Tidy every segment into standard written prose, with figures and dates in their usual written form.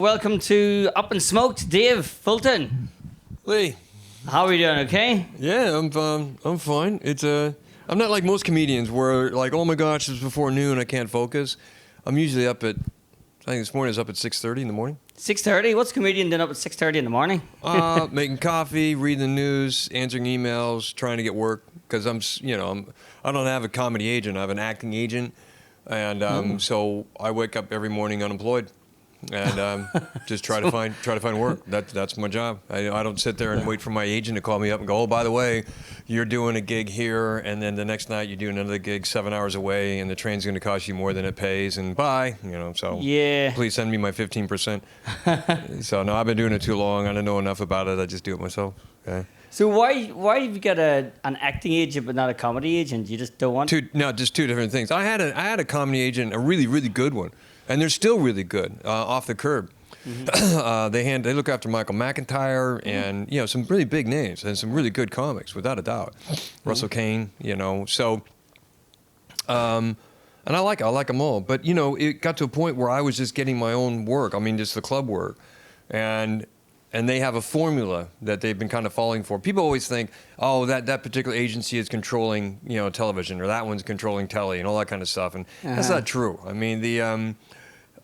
Welcome to Up In Smok'd, Dave Fulton. Leigh. How are you doing? Okay. Yeah, I'm fine. It's I'm not like most comedians where like, oh my gosh, it's before noon, I can't focus. I'm usually up at, I think this morning I was up at 6:30 in the morning. 6:30. What's a comedian doing up at 6:30 in the morning? Making coffee, reading the news, answering emails, trying to get work because I don't have a comedy agent. I have an acting agent, and so I wake up every morning unemployed. And just try to find work. That's my job. I don't sit there and wait for my agent to call me up and go, oh, by the way, you're doing a gig here, and then the next night you do another gig 7 hours away, and the train's going to cost you more than it pays, and bye. So Yeah. please send me my 15%. So no, I've been doing it too long. I don't know enough about it. I just do it myself. Okay. So why have you got an acting agent but not a comedy agent? You just don't want? Just two different things. I had a comedy agent, a really, really good one. And they're still really good off the curb. Mm-hmm. They look after Michael McIntyre and some really big names and some really good comics without a doubt. Russell Kane, so and I like them all. But it got to a point where I was just getting my own work. I mean, just the club work, and they have a formula that they've been kind of falling for. People always think, oh, that particular agency is controlling television, or that one's controlling telly and all that kind of stuff, and that's not true. I mean, the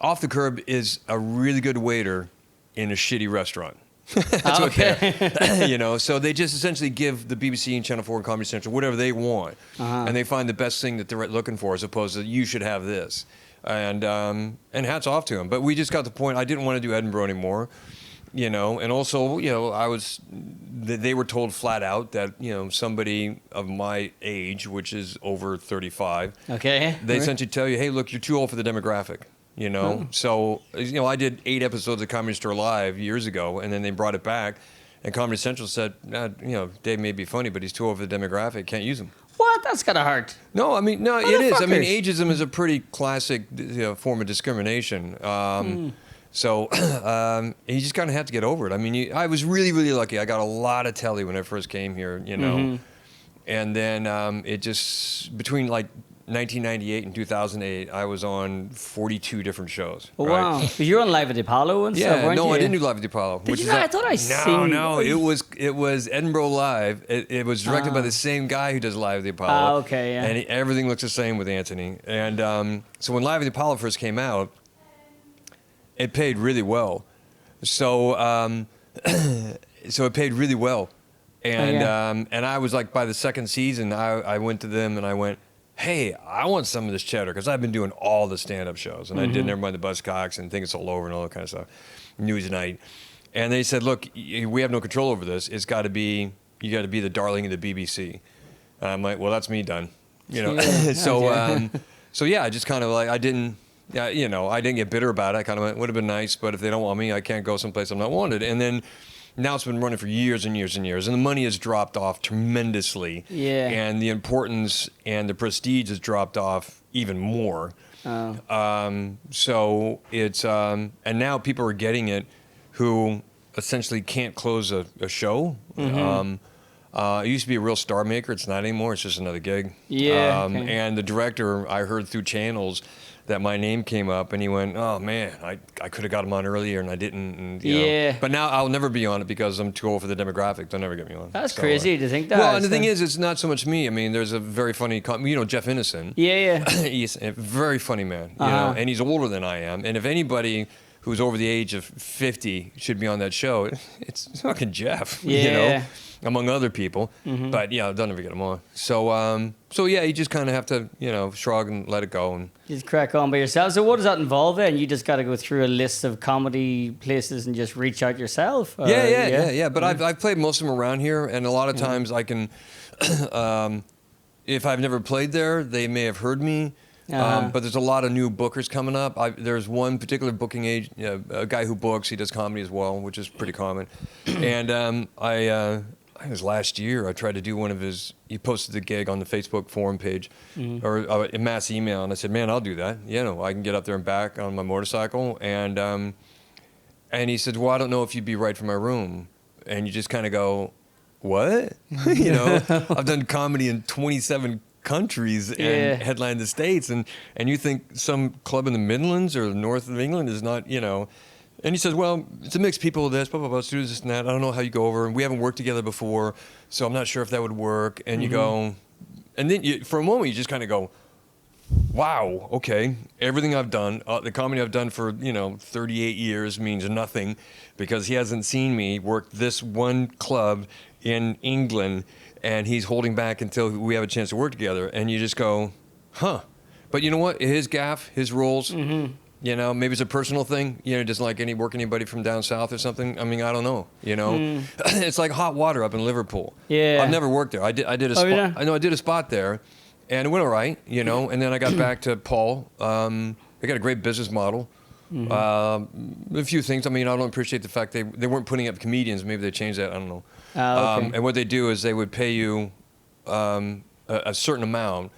Off the Curb is a really good waiter in a shitty restaurant. That's what they're, so they just essentially give the BBC and Channel 4 and Comedy Central whatever they want, and they find the best thing that they're looking for, as opposed to you should have this, and hats off to them. But we just got to the point I didn't want to do Edinburgh anymore, and also they were told flat out that somebody of my age, which is over 35, they essentially tell you, hey, look, you're too old for the demographic. So I did 8 episodes of Comedy Store Live years ago, and then they brought it back, and Comedy Central said, Dave may be funny, but he's too old for the demographic, can't use him. What? That's gotta hurt. No, I mean, no, it is. I mean, ageism is a pretty classic form of discrimination. So you just kind of have to get over it. I mean, I was really, really lucky. I got a lot of telly when I first came here, and then it just between like 1998 and 2008, I was on 42 different shows. Oh, right? wow. But you're on Live at the Apollo and stuff, weren't you? No, I didn't do Live at the Apollo. Did you not? I thought I seen... No, it was Edinburgh Live. It was directed by the same guy who does Live at the Apollo. Okay, yeah. And everything looks the same with Anthony. And so when Live at the Apollo first came out, it paid really well. So it paid really well. And and I was like, by the second season, I went to them and I went, hey, I want some of this cheddar, because I've been doing all the stand-up shows, and I did Never Mind the Buzzcocks and Think It's All Over and all that kind of stuff, Newsnight, and they said, look, we have no control over this. You got to be the darling of the BBC. And I'm like, well, that's me done, So I just kind of like I didn't get bitter about it. I kind of went, would have been nice, but if they don't want me, I can't go someplace I'm not wanted. And then. Now it's been running for years and years and years, and the money has dropped off tremendously. Yeah. And the importance and the prestige has dropped off even more. Oh. So it's and now people are getting it who essentially can't close a show. It used to be a real star maker. It's not anymore. It's just another gig. Yeah. And the director, I heard through channels that my name came up, and he went, oh man, I could have got him on earlier and I didn't. And, But now I'll never be on it because I'm too old for the demographic. They'll never get me on. That's crazy to think that. Well, and the thing is, it's not so much me. I mean, there's a very funny, Jeff Innocent. Yeah. He's a very funny man, and he's older than I am. And if anybody who's over the age of 50 should be on that show, it's fucking Jeff, among other people. But they'll never get him on. So you just kind of have to, shrug and let it go. And just crack on by yourself. So what does that involve then? You just got to go through a list of comedy places and just reach out yourself? Yeah. But I've played most of them around here, and a lot of times I can, if I've never played there, they may have heard me. But there's a lot of new bookers coming up. There's one particular booking agent, a guy who books. He does comedy as well, which is pretty common. And I think it was last year, I tried to do one of his, he posted the gig on the Facebook forum page, or a mass email, and I said, man, I'll do that. I can get up there and back on my motorcycle. And he said, well, I don't know if you'd be right for my room. And you just kind of go, what? I've done comedy in 27 countries and headlined the States, and you think some club in the Midlands or the north of England is not, And he says, well, it's a mixed people of this, blah, blah, blah, let's do this and that. I don't know how you go over. And we haven't worked together before, so I'm not sure if that would work. And you go, and then for a moment, you just kind of go, wow, okay. Everything I've done, the comedy I've done for, 38 years means nothing because he hasn't seen me work this one club in England, and he's holding back until we have a chance to work together. And you just go, huh. But you know what? His gaff, his rules, maybe it's a personal thing, just like anybody from down south or something. I mean, I don't know, It's like hot water up in Liverpool. Yeah. I've never worked there. I did a spot. Yeah? I know I did a spot there, and it went all right, and then I got back to Paul. They got a great business model. A few things. I mean, I don't appreciate the fact they weren't putting up comedians. Maybe they changed that. I don't know. Okay. And what they do is they would pay you a certain amount,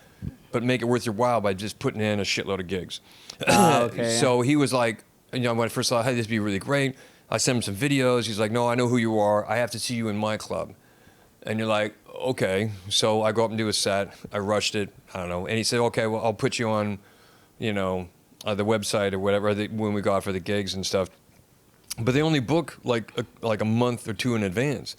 but make it worth your while by just putting in a shitload of gigs. Okay. So he was like, when I first thought, hey, this would be really great. I sent him some videos. He's like, no, I know who you are. I have to see you in my club. And you're like, okay. So I go up and do a set. I rushed it. I don't know. And he said, okay, well, I'll put you on, the website or whatever when we go out for the gigs and stuff. But they only book like a month or two in advance.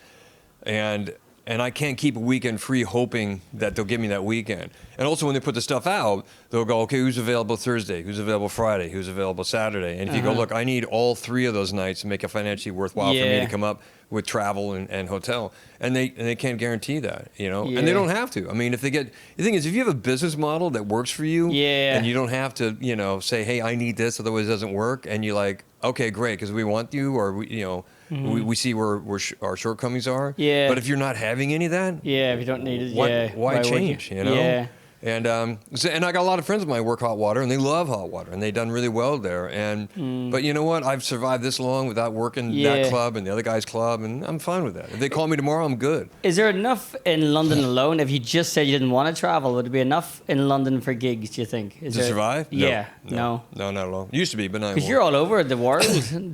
And I can't keep a weekend free hoping that they'll give me that weekend. And also when they put the stuff out, they'll go, okay, who's available Thursday? Who's available Friday? Who's available Saturday? And if you go, look, I need all three of those nights to make it financially worthwhile for me to come up with travel and hotel. And they can't guarantee that, And they don't have to. I mean, the thing is, if you have a business model that works for you, and you don't have to, say, hey, I need this, otherwise it doesn't work. And you're like, okay, great, because we want you, or we see where our shortcomings are. Yeah. But if you're not having any of that, if you don't need it, why change? Yeah. And and I got a lot of friends of mine who work hot water, and they love hot water, and they've done really well there. And but you know what? I've survived this long without working that club and the other guy's club, and I'm fine with that. If they call me tomorrow, I'm good. Is there enough in London alone? If you just said you didn't want to travel, would it be enough in London for gigs? Do you think? Survive? No, not at all. Used to be, but not anymore. Because you're all over the world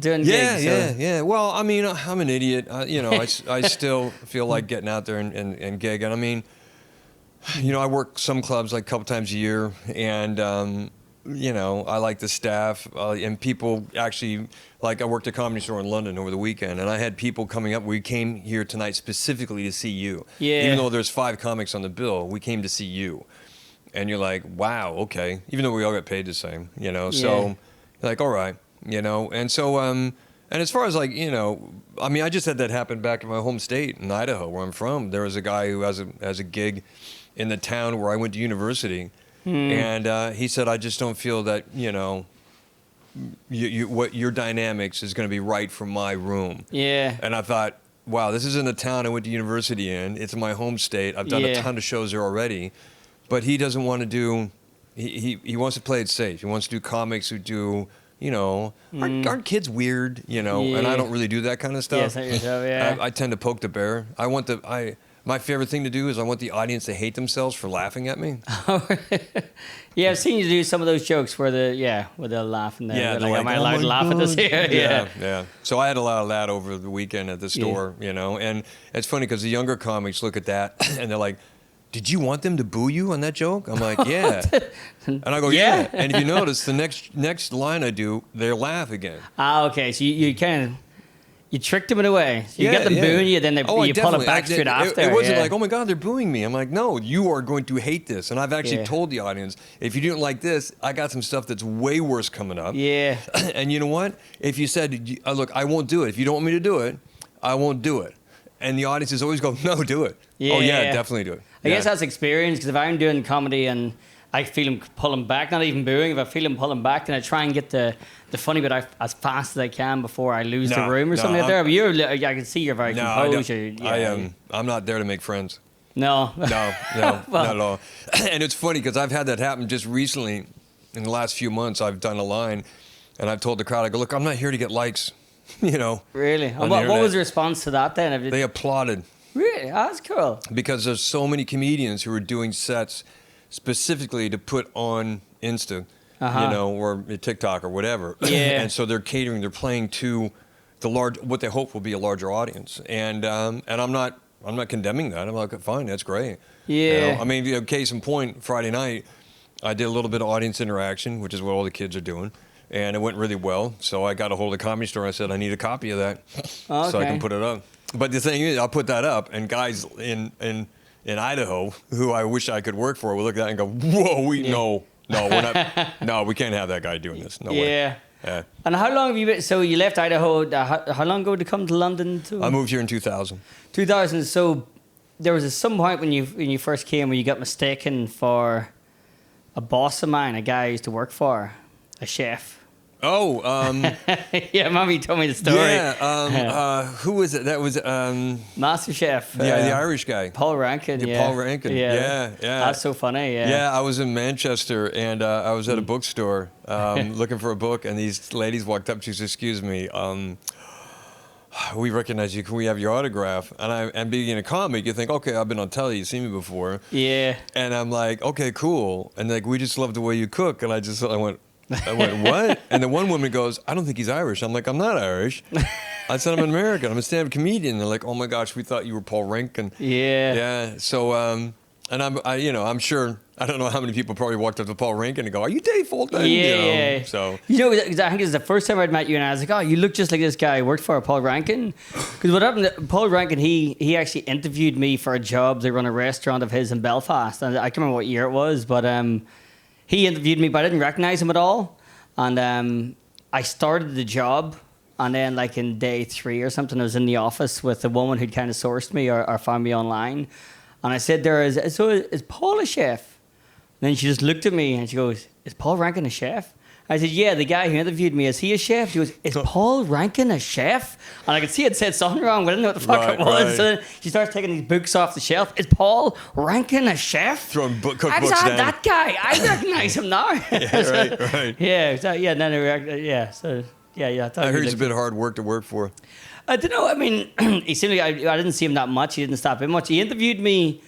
doing gigs. Yeah. Well, I mean, I'm an idiot. I still feel like getting out there and gig, and I mean. I work some clubs like a couple times a year, and I like the staff, and people actually, like I worked at a comedy store in London over the weekend, and I had people coming up. We came here tonight specifically to see you. Yeah. Even though there's 5 comics on the bill, we came to see you. And you're like, wow, okay. Even though we all got paid the same, So you're like, all right, And so, and as far as like, I mean, I just had that happen back in my home state in Idaho, where I'm from. There was a guy who has a gig in the town where I went to university, and he said, I just don't feel that, what your dynamics is going to be right for my room. Yeah. And I thought, wow, this isn't a town I went to university in. It's my home state. I've done a ton of shows there already, but he doesn't want to do. He wants to play it safe. He wants to do comics who do. Aren't kids weird? And I don't really do that kind of stuff. I tend to poke the bear. My favorite thing to do is I want the audience to hate themselves for laughing at me. I've seen you do some of those jokes where they'll laugh and they're like, am I allowed to laugh at this here? Yeah. So I had a lot of that over the weekend at the store, and it's funny because the younger comics look at that and they're like, did you want them to boo you on that joke? I'm like, yeah. And I go, yeah. And if you notice, the next line I do, they laugh again. Okay. So you kind of... You tricked them in a way. So you get them booing you, then you pull it back straight after. It wasn't like, oh my God, they're booing me. I'm like, no, you are going to hate this. And I've actually told the audience, if you didn't like this, I got some stuff that's way worse coming up. Yeah. And you know what? If you said, look, I won't do it. If you don't want me to do it, I won't do it. And the audiences always go, no, do it. Yeah. Oh yeah, definitely do it. I guess that's experience, because if I'm doing comedy and I feel him pulling back, not even booing, if I feel him pulling back, then I try and get the funny bit out as fast as I can before I lose the room or something like that. But I can see you're very composed. I'm not there to make friends. No. No, well, not at all. And it's funny because I've had that happen just recently. In the last few months, I've done a line, and I've told the crowd, I go, look, I'm not here to get likes, Really? What was the response to that then? They applauded. Really? Oh, that's cool. Because there's so many comedians who are doing sets specifically to put on Insta, or TikTok or whatever. Yeah. And so they're catering, they're playing to what they hope will be a larger audience. And I'm not condemning that. I'm like, fine, that's great. Yeah. I mean, case in point, Friday night, I did a little bit of audience interaction, which is what all the kids are doing. and it went really well. So I got a hold of the Comedy Store. I said, I need a copy of that so I can put it up. But the thing is, I'll put that up, and guys in Idaho, who I wish I could work for, will look at that and go, whoa, no, we're not, no, we can't have that guy doing this. No way. Yeah. And how long have you been? So you left Idaho. How long ago did you come to London? I moved here in 2000. 2000. So there was some point when you first came where you got mistaken for a boss of mine, a guy I used to work for, a chef. Oh, yeah, Mommy told me the story. Yeah, who was it? That was Master Chef. the Irish guy. Paul Rankin. Yeah, Paul Rankin. Yeah. That's so funny. Yeah. Yeah, I was in Manchester and I was at a bookstore looking for a book, and these ladies walked up to us. Excuse me, we recognize you. Can we have your autograph? And being a comic, you think, okay, I've been on telly. You've seen me before. Yeah. And I'm like, okay, cool. And like, we just love the way you cook. And I went, what? And the one woman goes, I don't think he's Irish. I'm like, I'm not Irish. I said, I'm an American. I'm a stand-up comedian. They're like, oh my gosh, we thought you were Paul Rankin. Yeah. Yeah. So, and I'm sure, I don't know how many people probably walked up to Paul Rankin and go, are you Dave Fulton? Yeah. So. I think it's the first time I'd met you, and I was like, oh, you look just like this guy I worked for, Paul Rankin. Because what happened, Paul Rankin, he actually interviewed me for a job. They run a restaurant of his in Belfast. And I can't remember what year it was, but he interviewed me, but I didn't recognize him at all. And I started the job, and then like in day 3 or something, I was in the office with the woman who'd kind of sourced me or found me online. And I said, is Paul a chef? And then she just looked at me and she goes, is Paul Rankin a chef? I said, yeah, the guy who interviewed me, is he a chef? She goes, is Paul Rankin a chef? And I could see it said something wrong, but I didn't know what the fuck it was. Right. So then she starts taking these books off the shelf. Is Paul Rankin a chef? Throwing cookbooks down. That guy. I recognize him now. Yeah, right. Yeah, then I heard it's a bit of hard work to work for. I don't know. I mean, he seemed like I didn't see him that much. He didn't stop in much. He interviewed me.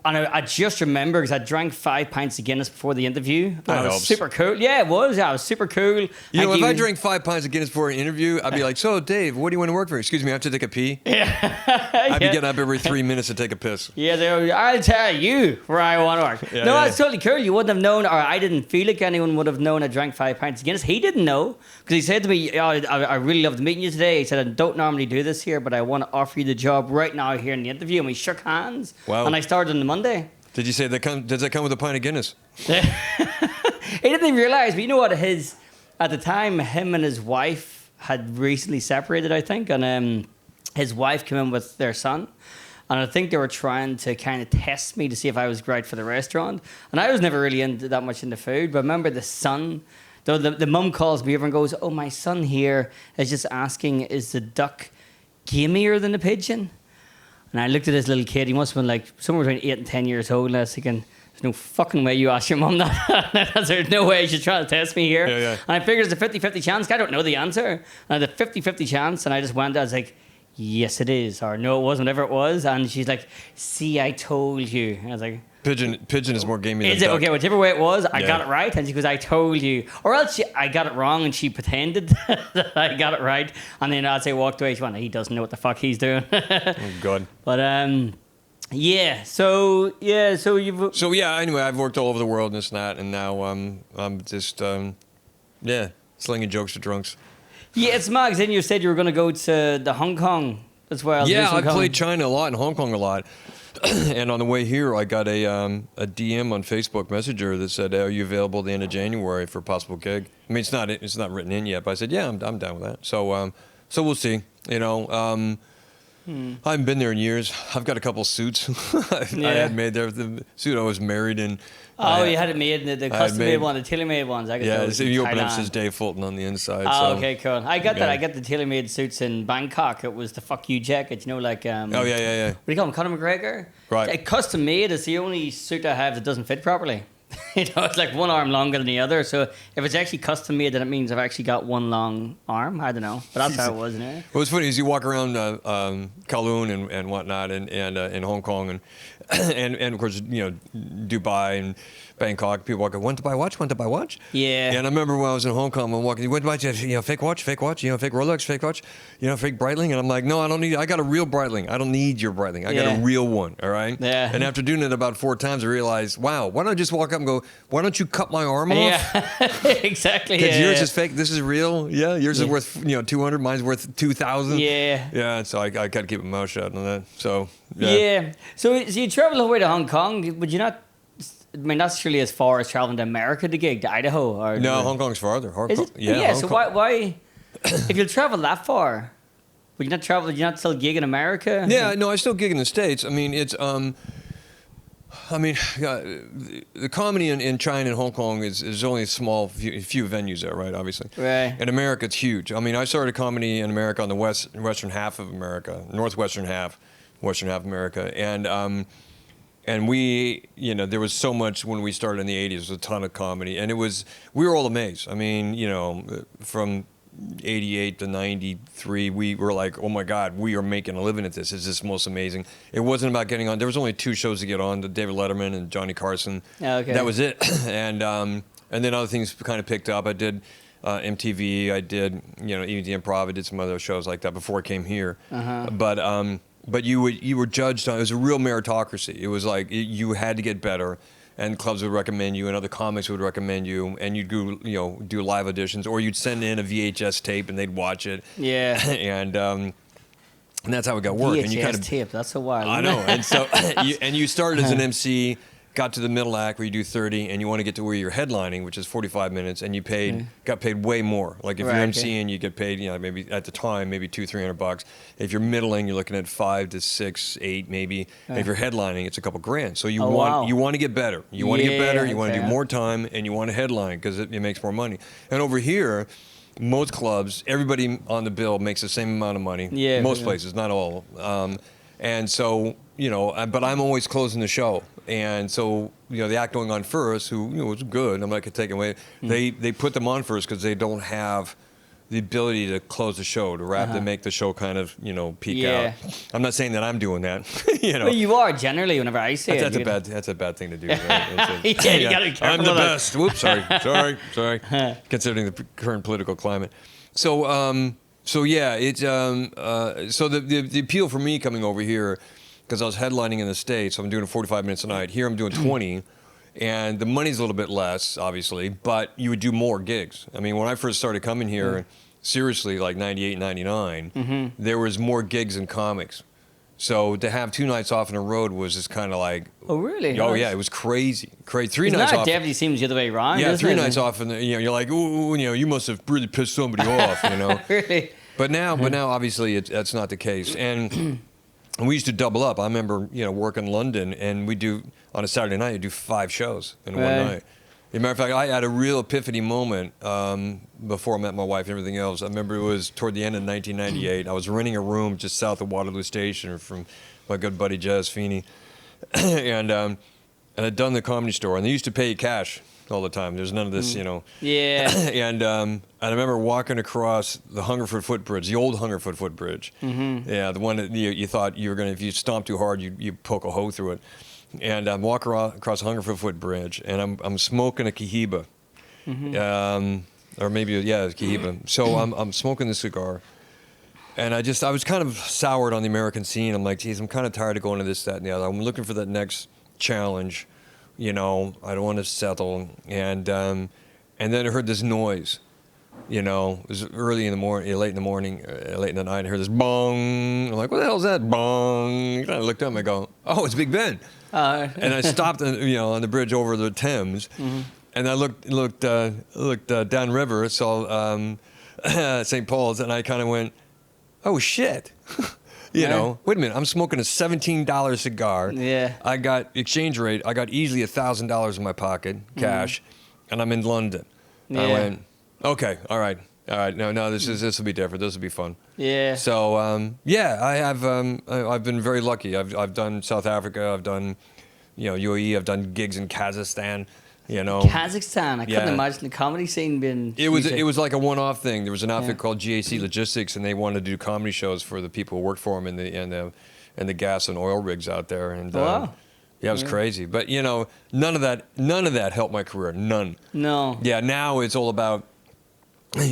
And I just remember because I drank 5 pints of Guinness before the interview. That was helps. super cool. Yeah, it was. Yeah, I was super cool. You know, if I drank 5 pints of Guinness before an interview, I'd be like, so, Dave, what do you want to work for? Excuse me, I have to take a pee? Yeah. I'd be getting up every 3 minutes to take a piss. Yeah, I'll tell you where I want to work. Yeah, no, it's totally cool. You wouldn't have known, or I didn't feel like anyone would have known I drank 5 pints of Guinness. He didn't know because he said to me, I really loved meeting you today. He said, I don't normally do this here, but I want to offer you the job right now here in the interview. And we shook hands. Wow. And I started on the Monday. Did you say does that come with a pint of Guinness? He didn't even realize, but you know what? At the time, him and his wife had recently separated, I think, and his wife came in with their son, and I think they were trying to kind of test me to see if I was right for the restaurant. And I was never really that much into food, but I remember the son. Though the mum calls me over and goes, "Oh, my son here is just asking, is the duck gamier than the pigeon?" And I looked at this little kid. He must have been like somewhere between 8 and 10 years old. And I was thinking, there's no fucking way you ask your mum that. There's no way she's trying to test me here. Yeah. And I figured it's a 50-50 chance. I don't know the answer. And I had a 50-50 chance. And I just went, I was like, yes, it is. Or no, it wasn't, whatever it was. And she's like, see, I told you. And I was like, Pigeon is more gamey than is it? duck. Okay, whichever way it was, I got it right. And she goes, I told you. Or else I got it wrong and she pretended that I got it right. And then as I walked away, she went, he doesn't know what the fuck he's doing. Oh, God. But, yeah. So you've... So, yeah, anyway, I've worked all over the world and this and that. And now I'm just, slinging jokes to drunks. Yeah, it's mad. Then you said you were going to go to the Hong Kong as well. Yeah, I played China a lot and Hong Kong a lot. And on the way here, I got a DM on Facebook Messenger that said, "Are you available at the end of January for a possible gig?" I mean, it's not written in yet, but I said, "Yeah, I'm down with that." So we'll see. You know, I haven't been there in years. I've got a couple suits I had made there. The suit I was married in. Oh, you had it made, the custom-made one, the tailor-made ones. I got those so you open up, Thailand. it says Dave Fulton on the inside. Oh, so. okay, cool. I got that. I got the tailor-made suits in Bangkok. It was the fuck you jacket, you know, like... Yeah. What do you call him, Conor McGregor? Right. Custom-made is the only suit I have that doesn't fit properly. You know, it's like one arm longer than the other. So if it's actually custom-made, then it means I've actually got one long arm. I don't know. But that's how it was, isn't it? What's funny is you walk around Kowloon and whatnot and in Hong Kong, and of course, Dubai and Bangkok, people walk, want to buy watch? Yeah. And I remember when I was in Hong Kong, I'm walking, want to buy, fake watch, fake Rolex, fake watch, fake Breitling. And I'm like, no, I don't need, I got a real Breitling. I don't need your Breitling. I got a real one, all right? Yeah. And after doing it about 4 times, I realized, wow, why don't I just walk up and go, why don't you cut my arm off? Yeah, exactly. Because yours is fake, this is real. Yeah, yours is worth 200, mine's worth 2,000. Yeah. Yeah, so I got to keep my mouth shut on that. So, yeah. So you travel all the way to Hong Kong. Would you not? I mean, not surely as far as traveling to America to gig, to Idaho, or no, Hong Kong's farther. Is it? Yeah. Hong So Kong. why, if you travel that far, would you not travel? Would you not still gig in America? Yeah, no, I still gig in the States. I mean, it's the comedy in China and Hong Kong is only a small few venues there, right? Obviously. Right. In America, it's huge. I mean, I started comedy in America on the western half of America, northwestern half, western half of America, and we, there was so much when we started in the 80s, there was a ton of comedy, and we were all amazed. I mean, from 88 to 93, we were like, oh my God, we are making a living at this. It's just most amazing. It wasn't about getting on. There was only 2 shows to get on, the David Letterman and Johnny Carson. Oh, okay. That was it. And then other things kind of picked up. I did MTV, I did, even the Improv, I did some other shows like that before I came here. Uh-huh. But you were judged on, it was a real meritocracy. It was like you had to get better, and clubs would recommend you, and other comics would recommend you, and you'd do live auditions, or you'd send in a VHS tape and they'd watch it. Yeah. And that's how it got work. VHS and you kind of tape, that's a while. I know. And so you started as an MC, got to the middle act where you do 30, and you want to get to where you're headlining, which is 45 minutes, and you got paid way more. Like if you're MCing, you get paid, maybe at the time, maybe $200-300. If you're middling, you're looking at 5 to 6, 8, maybe. And if you're headlining, it's a couple grand. So you want to get better. You want to get better. You want to do more time, and you want to headline because it makes more money. And over here, most clubs, everybody on the bill makes the same amount of money. Yeah. Most places, not all. And so, but I'm always closing the show. And so, the act going on first, who, was good, I'm not going to take it away, they put them on first because they don't have the ability to close the show, to wrap, to make the show kind of, peak out. I'm not saying that I'm doing that, Well, you are generally whenever I say that's a bad thing to do. Right? You gotta be careful. I'm the best. Whoops, sorry. Considering the current political climate. So, it's so the appeal for me coming over here, because I was headlining in the States, so I'm doing 45 minutes a night. Here I'm doing 20, and the money's a little bit less, obviously, but you would do more gigs. I mean, when I first started coming here, seriously, like 98, 99, there was more gigs than comics. So to have 2 nights off in a road was just kind of like... Oh, really? Oh, yeah, it was crazy. 3 nights off. It definitely seems the other way around, Yeah, 3 it? nights off, and you're like, ooh, you must have really pissed somebody off, Really? But now, obviously, that's not the case. And we used to double up. I remember, work in London, and we do, on a Saturday night, you do 5 shows in one night. As a matter of fact, I had a real epiphany moment before I met my wife and everything else. I remember it was toward the end of 1998. I was renting a room just south of Waterloo Station from my good buddy Jazz Feeney. And I'd done the Comedy Store, and they used to pay you cash all the time. There's none of this, Yeah. And I remember walking across the Hungerford Footbridge, the old Hungerford Footbridge. Yeah, the one that you thought you were going to, if you stomped too hard, you poke a hole through it. And I'm walking across the Hungerford Footbridge, and I'm smoking a Cohiba. Or maybe, a Cohiba. So I'm smoking the cigar. And I was kind of soured on the American scene. I'm like, geez, I'm kind of tired of going to this, that, and the other. I'm looking for that next challenge. I don't want to settle. And then I heard this noise. It was early in the morning, late in the night. I heard this bong. I'm like, what the hell is that? Bong. And I looked up and I go, oh, it's Big Ben. And I stopped, on the bridge over the Thames. And I looked downriver, saw St. Paul's, and I kind of went, oh shit. Wait a minute, I'm smoking a $17 cigar. Yeah. I got exchange rate, I got easily $1,000 in my pocket, cash, and I'm in London. Yeah. I went, okay, all right, no, this will be different, this will be fun. Yeah. So, I have, I've been very lucky. I've done South Africa, I've done, UAE, I've done gigs in Kazakhstan. Kazakhstan. I couldn't imagine the comedy scene being. It was like a one-off thing. There was an outfit called GAC Logistics, and they wanted to do comedy shows for the people who worked for them in the gas and oil rigs out there. And Yeah, it was crazy. But, you know, none of that helped my career. None. No. Yeah, now it's all about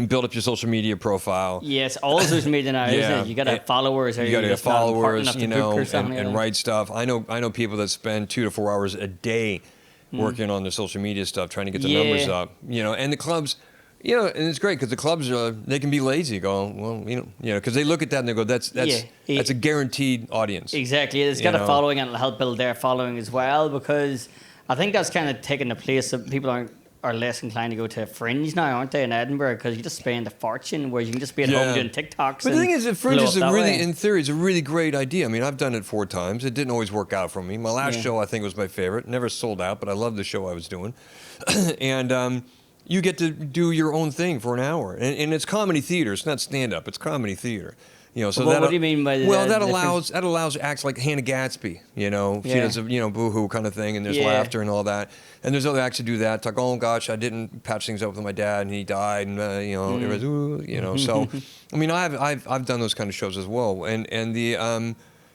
build up your social media profile. Yes, all social media now, isn't it? You got to have followers. Or You got to have followers, you know, and and write stuff. I know people that spend 2 to 4 hours a day working on their social media stuff, trying to get the numbers up. You know, and the clubs, you know, and it's great because the clubs they can be lazy. Going, well, you know, because they look at that and they go, that's a guaranteed audience. Exactly, it's got a following and it'll help build their following as well. Because I think that's kind of taking the place of people are less inclined to go to Fringe now, aren't they, in Edinburgh? Because you just spend a fortune, whereas you can just be at home doing TikToks. But the thing is, that Fringe is in theory, is a really great idea. I mean, I've done it 4 times. It didn't always work out for me. My last show, I think, was my favorite. Never sold out, but I loved the show I was doing. And you get to do your own thing for an hour, and it's comedy theater. It's not stand up. It's comedy theater. You know, so what do you mean by that? Well, that allows acts like Hannah Gadsby. You know, she does a boohoo kind of thing, and there's laughter and all that. And there's other acts that do that. Talk, oh gosh, I didn't patch things up with my dad, and he died, and it was, ooh, you know. So, I mean, I've done those kind of shows as well, and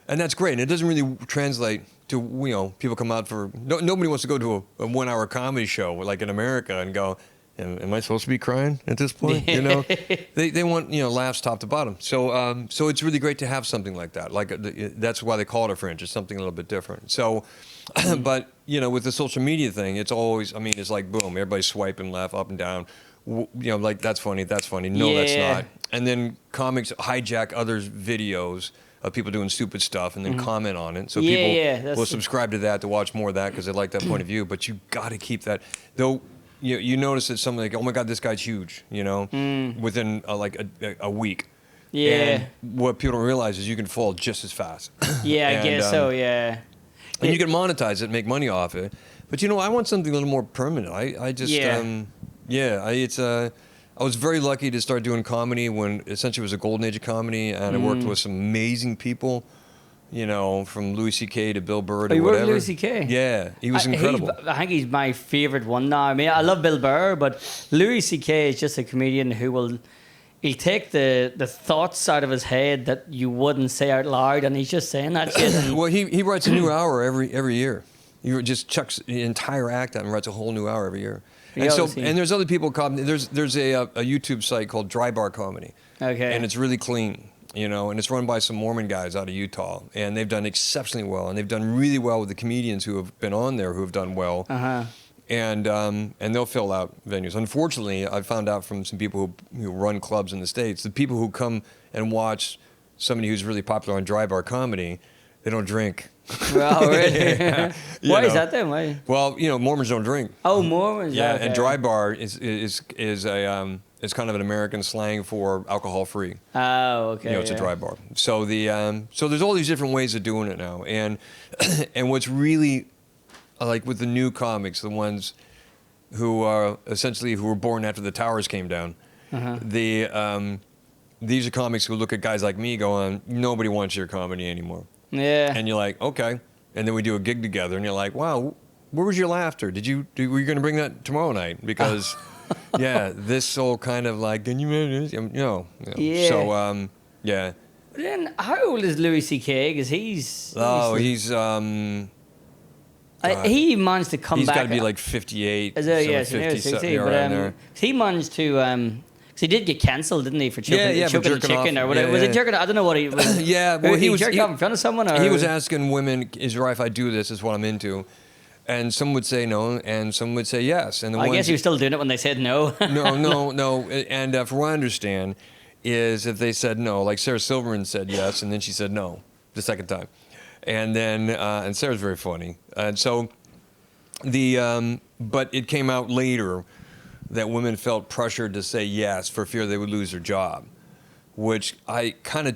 that's great. And it doesn't really translate to people come out for nobody wants to go to a 1 hour comedy show like in America and go, am I supposed to be crying at this point? You know, they want laughs top to bottom. So so it's really great to have something like that. Like that's why they call it a Fringe. It's something a little bit different. So, but with the social media thing, it's always it's like boom, everybody's swiping left, up and down. Like that's funny. No, that's not. And then comics hijack others' videos of people doing stupid stuff and then comment on it. So people will subscribe to that to watch more of that because they like that point of view. But you got to keep that though. You notice that something like, oh my God, this guy's huge, within a week. Yeah. And what people don't realize is you can fall just as fast. Yeah, I guess so, yeah. And you can monetize it, make money off it. But I want something a little more permanent. I just, I was very lucky to start doing comedy when essentially it was a golden age of comedy, and I worked with some amazing people. From Louis C.K. to Bill Burr to whatever. You worked with Louis C.K.? Yeah, he was incredible. I think he's my favorite one now. I mean, I love Bill Burr, but Louis C.K. is just a comedian who he'll take the thoughts out of his head that you wouldn't say out loud, and he's just saying that shit. Well, he writes a new hour every year. He just chucks the entire act out and writes a whole new hour every year. And there's other people. There's a YouTube site called Dry Bar Comedy. Okay. And it's really clean. And it's run by some Mormon guys out of Utah, and they've done exceptionally well, and they've done really well with the comedians who have been on there who have done well, and they'll fill out venues. Unfortunately, I found out from some people who run clubs in the States, the people who come and watch somebody who's really popular on Dry Bar Comedy, they don't drink. Well, really? Why is that then? Why? Well, Mormons don't drink. Oh, Mormons. Yeah, okay. And Dry Bar is it's kind of an American slang for alcohol-free. Oh, okay. It's a dry bar. So so there's all these different ways of doing it now, and what's really like with the new comics, the ones who were born after the towers came down, these are comics who look at guys like me going, nobody wants your comedy anymore. Yeah. And you're like, okay, and then we do a gig together, and you're like, wow, where was your laughter? Were you going to bring that tomorrow night? Because this whole kind of like, can you imagine? Yeah. So, yeah. But then, how old is Louis C.K.? Because he's he managed to come back. He's got to be like 58. Yes, he is 60. But he managed to. Because he did get cancelled, didn't he, for choking the chicken or whatever? Was he jerking? I don't know what he was. Yeah, well, he was jerking off in front of someone. Or? He was asking women, "Is it right if I do this? Is what I'm into?" And some would say no, and some would say yes. And I guess he was still doing it when they said no. no. And from what I understand, is if they said no, like Sarah Silverman said yes, and then she said no the second time, and then and Sarah's very funny, and so but it came out later that women felt pressured to say yes for fear they would lose their job, which I kind of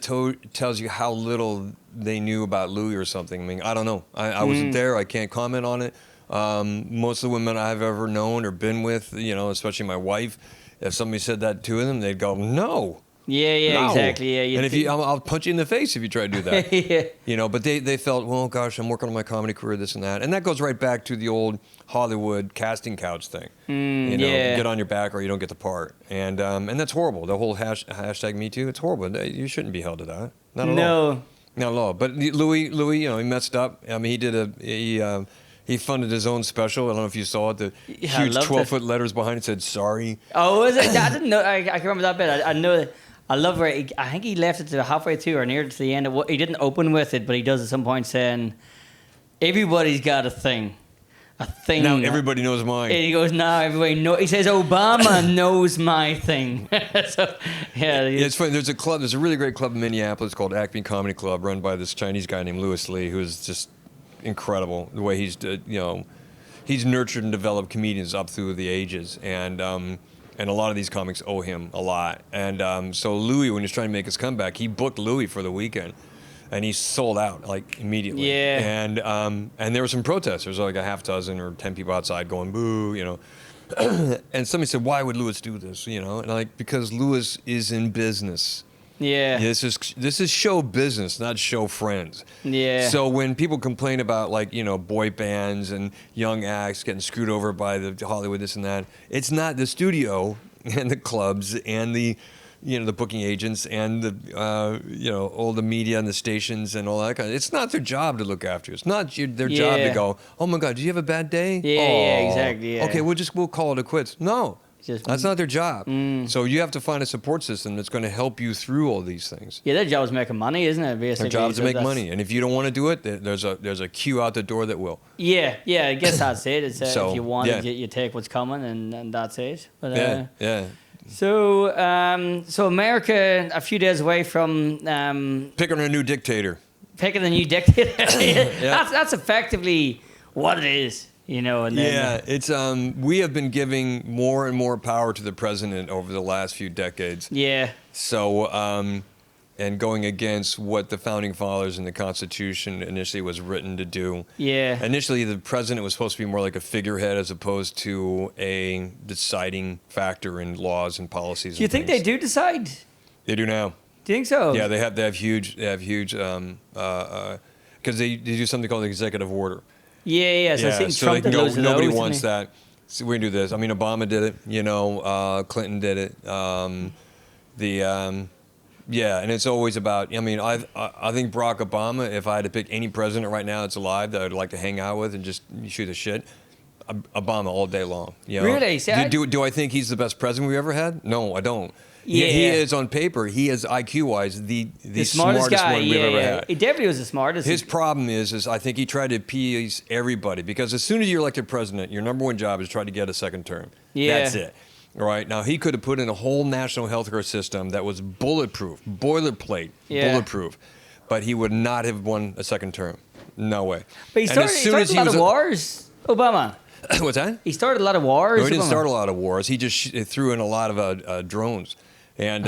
tells you how little they knew about Louis or something. I mean, I don't know. I wasn't there. I can't comment on it. Most of the women I've ever known or been with, especially my wife, if somebody said that to them, they'd go, no. Yeah, no. Exactly. Yeah, and I'll punch you in the face if you try to do that. Yeah. But they felt, well, gosh, I'm working on my comedy career, this and that. And that goes right back to the old Hollywood casting couch thing. Get on your back or you don't get the part. And that's horrible. The whole hashtag Me Too, it's horrible. You shouldn't be held to that. Not at all. Not at all. But Louis, you know, he messed up. I mean, he funded his own special. I don't know if you saw it. The huge 12-foot letters behind it said "Sorry." Oh, was it? I didn't know. I can remember that bit. I know. I love where I think he left it to halfway through or near to the end. He didn't open with it, but he does at some point saying, "Everybody's got a thing." A thing. Now everybody knows mine. And he goes, now everybody knows. He says, Obama knows my thing. So, yeah. It's funny. There's a really great club in Minneapolis called Acme Comedy Club, run by this Chinese guy named Louis Lee, who's just incredible. The way he's nurtured and developed comedians up through the ages, and a lot of these comics owe him a lot. And so Louis, when he was trying to make his comeback, he booked Louis for the weekend. And he sold out like immediately. Yeah. And there were some protesters, like a half dozen or 10 people outside going boo, you know. And somebody said, "Why would Louis do this?" You know, and like, because Louis is in business. Yeah. This is show business, not show friends. Yeah. So when people complain about, like, you know, boy bands and young acts getting screwed over by the Hollywood this and that, it's not the studio and the clubs and the, you know, the booking agents and the, you know, all the media and the stations and all that kind of. It's not their job to look after you. It's not their job to go, "Oh my God, did you have a bad day?" Yeah, exactly. Yeah. Okay, we'll call it a quits. No, that's not their job. So you have to find a support system that's going to help you through all these things. Yeah, their job is making money, isn't it? Basically, their job is to make money, and if you don't want to do it, there's a queue out the door that will. Yeah, I guess that's it. It's So, if you want yeah. it, you take what's coming, and that's it. But, Yeah. So America, a few days away from Picking a new dictator. picking a new dictator. Yeah. That's effectively what it is, you know. And then, Yeah, it's we have been giving more and more power to the president over the last few decades. Yeah. So, and going against what the founding fathers and the Constitution initially was written to do. Yeah. Initially, the president was supposed to be more like a figurehead as opposed to a deciding factor in laws and policies. Do you think they do decide? They do now. Do you think so? Yeah, they have huge, because they do something called the executive order. Yeah. So I think so Trump they can did go, loads of nobody those, wants didn't that. So we can do this. I mean, Obama did it. You know, Clinton did it. Yeah, and it's always about. I mean, I think Barack Obama. If I had to pick any president right now that's alive that I'd like to hang out with and just shoot the shit, Obama all day long. You know? Really? See, do I think he's the best president we ever had? No, I don't. Yeah. He is on paper. He is IQ-wise the smartest guy one we've ever had. He definitely was the smartest. His problem is I think he tried to appease everybody, because as soon as you're elected president, your number one job is try to get a second term. Yeah. That's it. All right. Now, he could have put in a whole national healthcare system that was bulletproof, boilerplate, bulletproof, but he would not have won a second term. No way. But he started a lot of wars, Obama. What's that? He started a lot of wars. No, he didn't start a lot of wars. He just threw in a lot of drones. And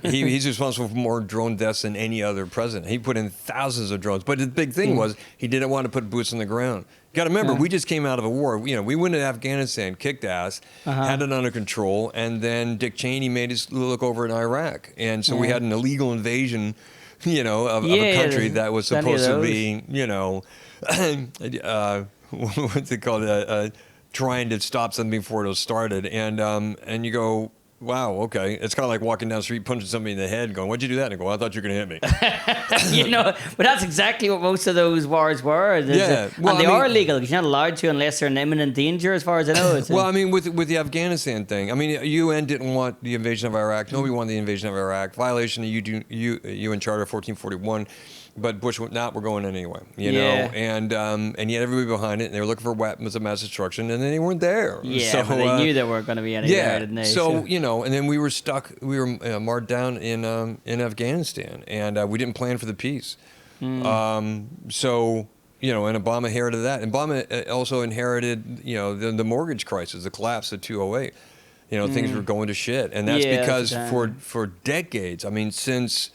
he's responsible for more drone deaths than any other president. He put in thousands of drones. But the big thing was he didn't want to put boots on the ground. You got to remember, we just came out of a war. You know, we went to Afghanistan, kicked ass, had it under control, and then Dick Cheney made us look over in Iraq. And so we had an illegal invasion, you know, of a country that was supposed to be, you know, what's it called? Trying to stop something before it was started. And you go, wow, okay. It's kind of like walking down the street, punching somebody in the head, going, "Why'd you do that?" And I go, "I thought you were going to hit me." You know, but that's exactly what most of those wars were. Well, and they are illegal because you're not allowed to unless they're in imminent danger, as far as I know. Well, I mean, with the Afghanistan thing, I mean, UN didn't want the invasion of Iraq. Nobody wanted the invasion of Iraq. Violation of UN Charter 1441. But Bush went, we're going anyway, you know, and yet everybody behind it, and they were looking for weapons of mass destruction, and then they weren't there. Yeah, so, but they knew there weren't going to be any there, didn't they? So, you know, and then we were stuck, we were marred down in Afghanistan, and we didn't plan for the peace. So, you know, and Obama inherited that. And Obama also inherited, you know, the mortgage crisis, the collapse of 2008. You know, things were going to shit, and that's because for decades, I mean, since...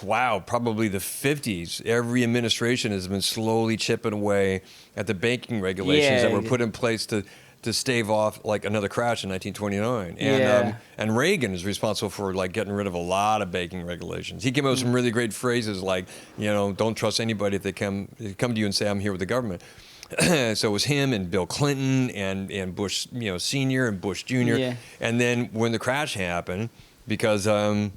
Wow, probably the 50s, every administration has been slowly chipping away at the banking regulations that were put in place to stave off like another crash in 1929. And Reagan is responsible for like getting rid of a lot of banking regulations. He came up with some really great phrases like, you know, don't trust anybody if they come to you and say, "I'm here with the government." So it was him and Bill Clinton and Bush, you know, Sr. and Bush Jr. And then when the crash happened, because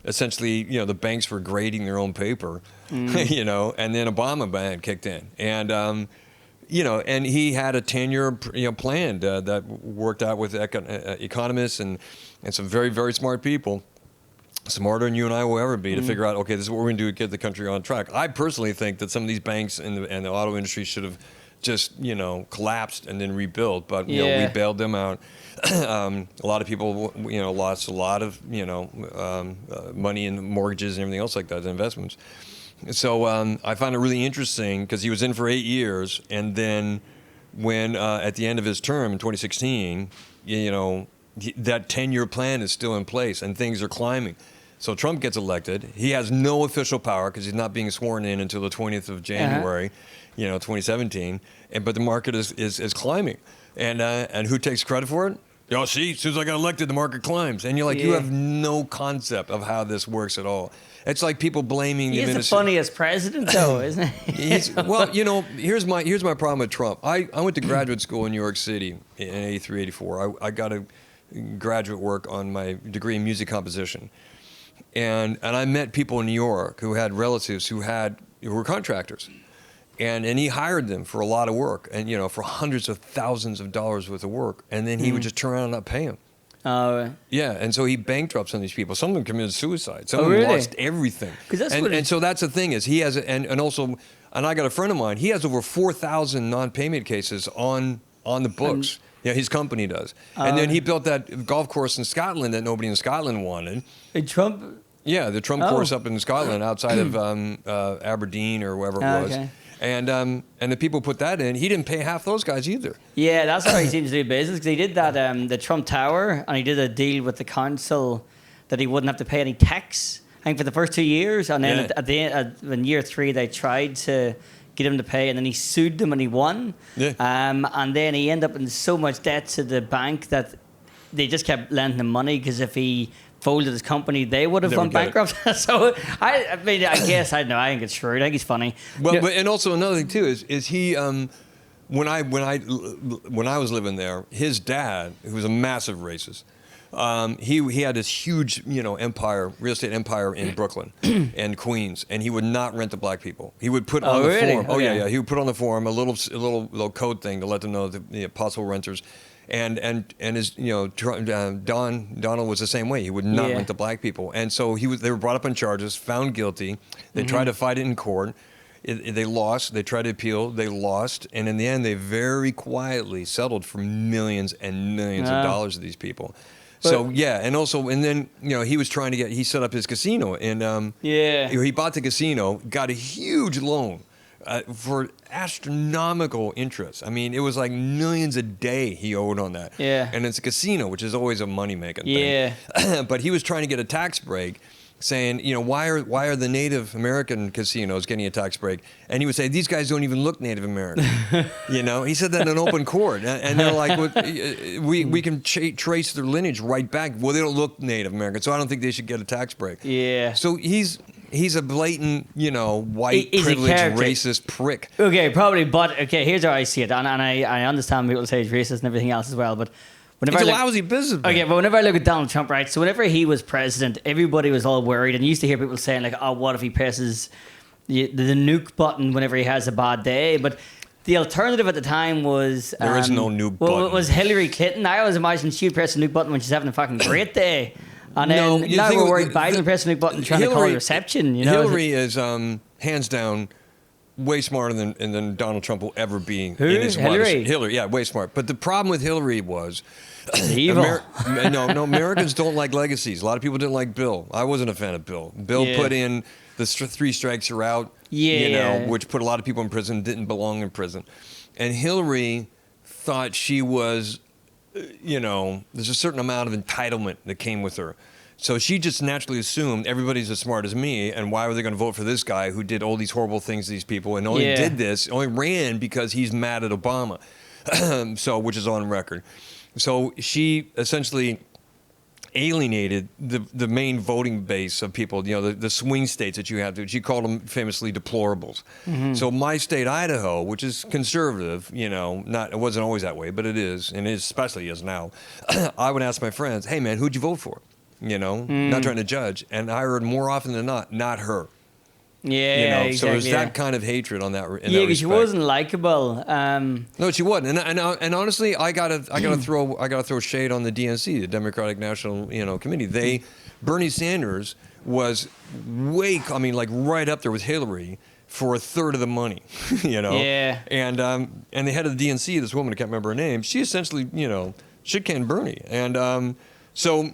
essentially, the banks were grading their own paper, and then Obama ban kicked in, and and he had a 10-year plan that worked out with economists and some very, very smart people, smarter than you and I will ever be, to figure out, okay, this is what we're going to do to get the country on track. I personally think that some of these banks and the auto industry should have just collapsed and then rebuilt, but we bailed them out. A lot of people lost a lot of money in mortgages and everything else like that, investments. So I found it really interesting because he was in for 8 years, and then when at the end of his term in 2016, that 10-year plan is still in place and things are climbing. So Trump gets elected. He has no official power because he's not being sworn in until the 20th of January, 2017. But the market is climbing, and who takes credit for it? See, as soon as I got elected, the market climbs, and you're like, you have no concept of how this works at all. It's like people blaming the administration. He's the funniest president, though, isn't he? Well, here's my problem with Trump. I went to graduate school in New York City in 83, 84. I got a graduate work on my degree in music composition. And I met people in New York who had relatives who were contractors. And he hired them for a lot of work, and for hundreds of thousands of dollars worth of work, and then he would just turn around and not pay them. Yeah, and so he bankrupts some of these people. Some of them committed suicide. Some of them lost everything. And so that's the thing is he has, and I got a friend of mine. He has over 4,000 non-payment cases on the books. His company does. And then he built that golf course in Scotland that nobody in Scotland wanted. Trump. Yeah, the Trump course up in Scotland, outside of Aberdeen or wherever it was. Okay. And the people put that in. He didn't pay half those guys either. Yeah, that's how he seems to do business, because he did that the Trump Tower, and he did a deal with the council that he wouldn't have to pay any tax, I think, for the first 2 years. And then at the end, in year 3, they tried to get him to pay, and then he sued them and he won. Yeah. And then he ended up in so much debt to the bank that they just kept lending him money, because if he folded his company, they would have gone bankrupt. So I guess I don't know. I think it's true. I think he's funny. Well, but, and also another thing too is he when I was living there, his dad, who was a massive racist, he had this huge real estate empire in Brooklyn and Queens, and he would not rent to black people. He would put on the form. Oh yeah. He would put on the form a little code thing to let them know the possible renters. And his Donald was the same way. He would not rent to black people, and so they were brought up on charges, found guilty. They tried to fight it in court. They lost. They tried to appeal. They lost, and in the end, they very quietly settled for millions and millions of dollars of these people. But, and then he was trying to he set up his casino, and he bought the casino, got a huge loan. For astronomical interest. I mean, it was like millions a day he owed on that. Yeah. And it's a casino, which is always a money-making thing. Yeah. But he was trying to get a tax break, saying, why are the Native American casinos getting a tax break? And he would say, these guys don't even look Native American. He said that in open court. And they're like, well, we can trace their lineage right back. Well, they don't look Native American, so I don't think they should get a tax break. Yeah. So he's a blatant, white, privileged, racist prick. Okay, probably, but here's how I see it, and I understand people say he's racist and everything else as well, but whenever he's a lousy businessman. Okay, but whenever I look at Donald Trump, right, so whenever he was president, everybody was all worried, and you used to hear people saying, like, oh, what if he presses the nuke button whenever he has a bad day? But the alternative at the time was... there is no nuke button. Well, it was Hillary Clinton. I always imagined she'd press the nuke button when she's having a fucking great day. And then now we're worried Biden pressing the button trying to call a reception. Hillary is hands down way smarter than Donald Trump will ever be. Who? In his Hillary? Hillary, yeah, way smart. But the problem with Hillary was... evil. Americans don't like legacies. A lot of people didn't like Bill. I wasn't a fan of Bill. Bill put in the 3 strikes are out, which put a lot of people in prison, didn't belong in prison. And Hillary thought she was... there's a certain amount of entitlement that came with her. So she just naturally assumed everybody's as smart as me, and why were they going to vote for this guy who did all these horrible things to these people and only ran because he's mad at Obama, which is on record. So she essentially alienated the main voting base of people, the swing states that you have. She called them famously deplorables. Mm-hmm. So my state, Idaho, which is conservative, it wasn't always that way, but it is, and it especially is now. I would ask my friends, hey man, who'd you vote for? not trying to judge. And I heard more often than not her. Yeah, exactly. So there's that kind of hatred on that. Because she wasn't likable. No, she wasn't. And honestly, I gotta throw shade on the DNC, the Democratic National Committee. Bernie Sanders was right up there with Hillary for a third of the money, Yeah. And the head of the DNC, this woman, I can't remember her name, she essentially, shit canned Bernie. And so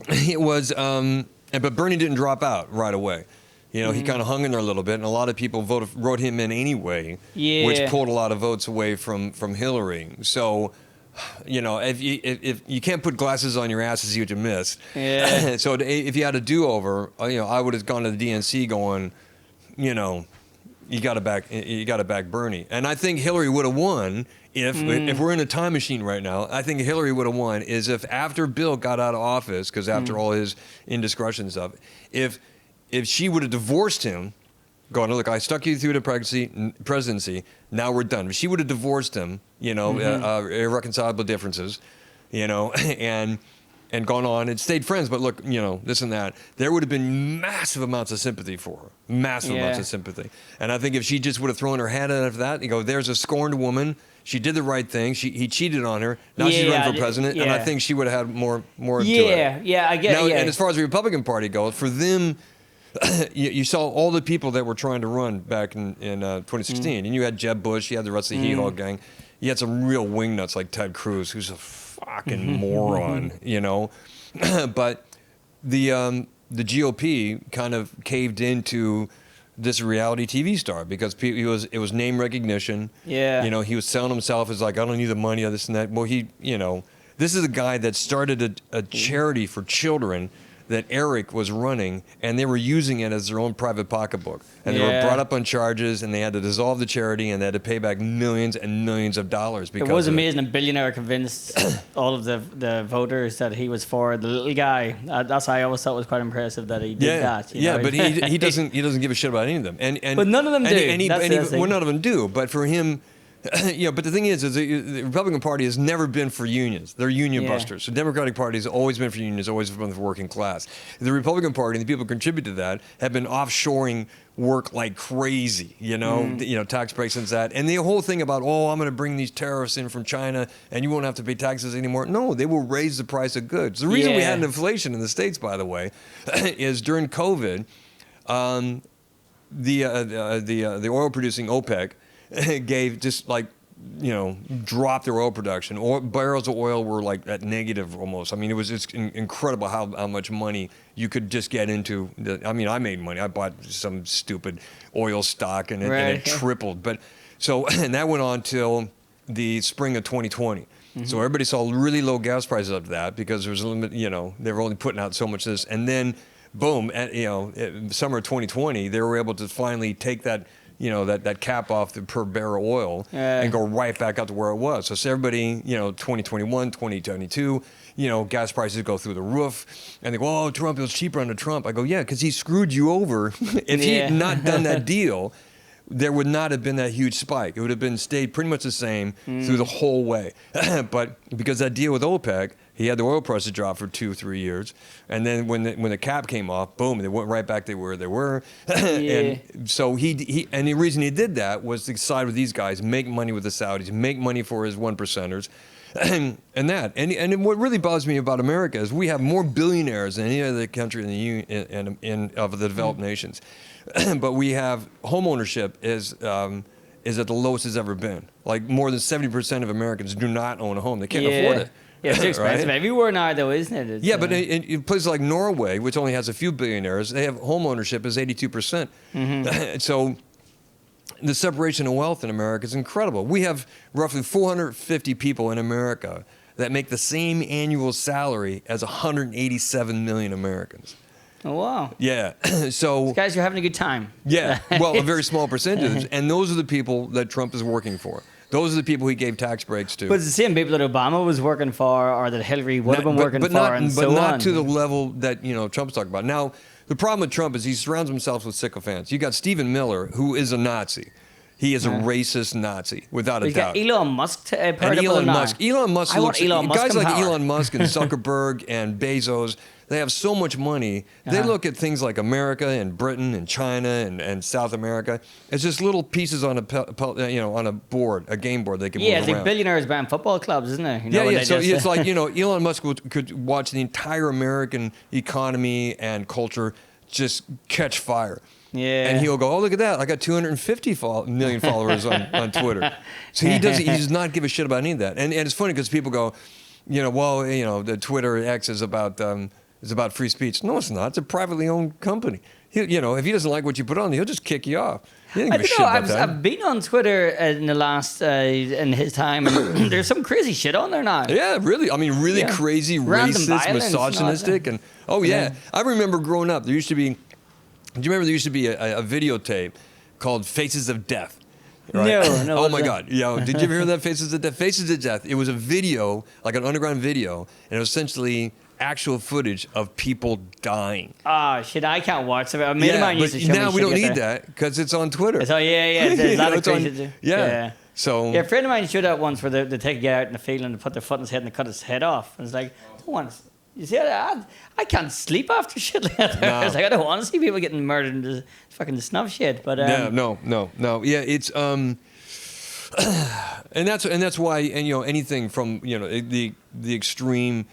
it was, but Bernie didn't drop out right away. He kind of hung in there a little bit, and a lot of people wrote him in anyway, which pulled a lot of votes away from Hillary. So, if you can't put glasses on your ass to see what you missed. Yeah. So if you had a do-over, I would have gone to the DNC going, you got to back Bernie. And I think Hillary would have won if we're in a time machine right now. I think Hillary would have won is if after Bill got out of office, because after all his indiscretion stuff, if she would have divorced him, going, look, I stuck you through the presidency, now we're done. If she would have divorced him, irreconcilable differences, and gone on and stayed friends, but look, this and that, there would have been massive amounts of sympathy for her. Massive amounts of sympathy. And I think if she just would have thrown her hat out after that, there's a scorned woman. She did the right thing. He cheated on her. Now she's running for president, and I think she would have had more to it. Yeah, I get it. And as far as the Republican Party goes, for them, you saw all the people that were trying to run back in 2016, and you had Jeb Bush, you had the rest of the Hee-Haw gang, you had some real wingnuts like Ted Cruz, who's a fucking moron, but the GOP kind of caved into this reality TV star because it was name recognition. Yeah. He was selling himself as like, I don't need the money or this and that. Well, this is a guy that started a charity for children that Eric was running, and they were using it as their own private pocketbook. And they were brought up on charges, and they had to dissolve the charity, and they had to pay back millions and millions of dollars. Because it was amazing. A billionaire convinced all of the voters that he was for the little guy. That's why I always thought it was quite impressive that he did that. But he doesn't give a shit about any of them. But none of them do. Well, none of them do. But for him. But the thing is the Republican Party has never been for unions. They're union busters. The Democratic Party has always been for unions, always been for working class. The Republican Party and the people who contribute to that have been offshoring work like crazy, tax breaks and that. And the whole thing about, I'm going to bring these tariffs in from China and you won't have to pay taxes anymore. No, they will raise the price of goods. The reason we had an inflation in the States, by the way, is during COVID, the oil producing OPEC gave just dropped their oil production. Barrels of oil were like at negative almost. I mean, it was just incredible how much money you could just get into. I made money. I bought some stupid oil stock and it tripled. But and that went on till the spring of 2020. So everybody saw really low gas prices up to that because there was a limit. They were only putting out so much of this, and then boom, summer of 2020, they were able to finally take that. That cap off the per barrel oil and go right back up to where it was. So everybody, 2021, 2022, gas prices go through the roof. And they go, Trump, it was cheaper under Trump. I go, yeah, because he screwed you over. If he had not done that deal, there would not have been that huge spike. It would have stayed pretty much the same through the whole way. But because that deal with OPEC, he had the oil prices drop for 2-3 years, and then when the cap came off, boom, they went right back to where they were. And so he and the reason he did that was to side with these guys, make money with the Saudis, make money for his 1%ers, and what really bothers me about America is we have more billionaires than any other country in of the developed nations, but we have home ownership is at the lowest it's ever been. Like more than 70% of Americans do not own a home; they can't afford it. Yeah, it's too expensive. Right? Everywhere now, though, isn't it? It's, but in places like Norway, which only has a few billionaires, they have home ownership is 82%. So the separation of wealth in America is incredible. We have roughly 450 people in America that make the same annual salary as 187 million Americans. Oh, wow. Yeah. So these guys are having a good time. Yeah. Well, a very small percentage. And those are the people that Trump is working for. Those are the people he gave tax breaks to. But it's the same people that Obama was working for or that Hillary would have been working for and so on. But not to the level that, Trump's talking about. Now, the problem with Trump is he surrounds himself with sycophants. You got Stephen Miller, who is a Nazi. He is a racist Nazi, without a doubt. Elon Musk and Elon Musk. Elon Musk looks, guys like power. Elon Musk and Zuckerberg and Bezos, they have so much money. They look at things like America and Britain and China and South America as just little pieces on a board, a game board they can move around. Yeah, it's like billionaires buying football clubs, isn't it? So it's like, Elon Musk could watch the entire American economy and culture just catch fire. Yeah. And he'll go, oh, look at that. I got 250 million followers on Twitter. So he does not give a shit about any of that. And it's funny because people go, the Twitter X is about free speech. No, it's not. It's a privately owned company. If he doesn't like what you put on, he'll just kick you off. He doesn't give a shit about that. I've been on Twitter in the last, in his time, and there's some crazy shit on there now. Yeah, really. I mean, really crazy, random racist, misogynistic. I remember growing up, do you remember there used to be a videotape called Faces of Death? Right? No. Oh my God. Yeah. Did you ever hear that? Faces of Death? Faces of Death. It was a video, like an underground video, and it was essentially actual footage of people dying. Oh, shit, I can't watch it. A mate of mine used to show me now we don't need that because it's on Twitter. So, there's a lot of crazy. So a friend of mine showed up once where they take a guy out in the field and they put their foot in his head and they cut his head off. And it's like, I don't want to. You see, I can't sleep after shit like that. No. It's like, I don't want to see people getting murdered in the fucking snuff shit. But no. Yeah, it's and that's why anything from the extreme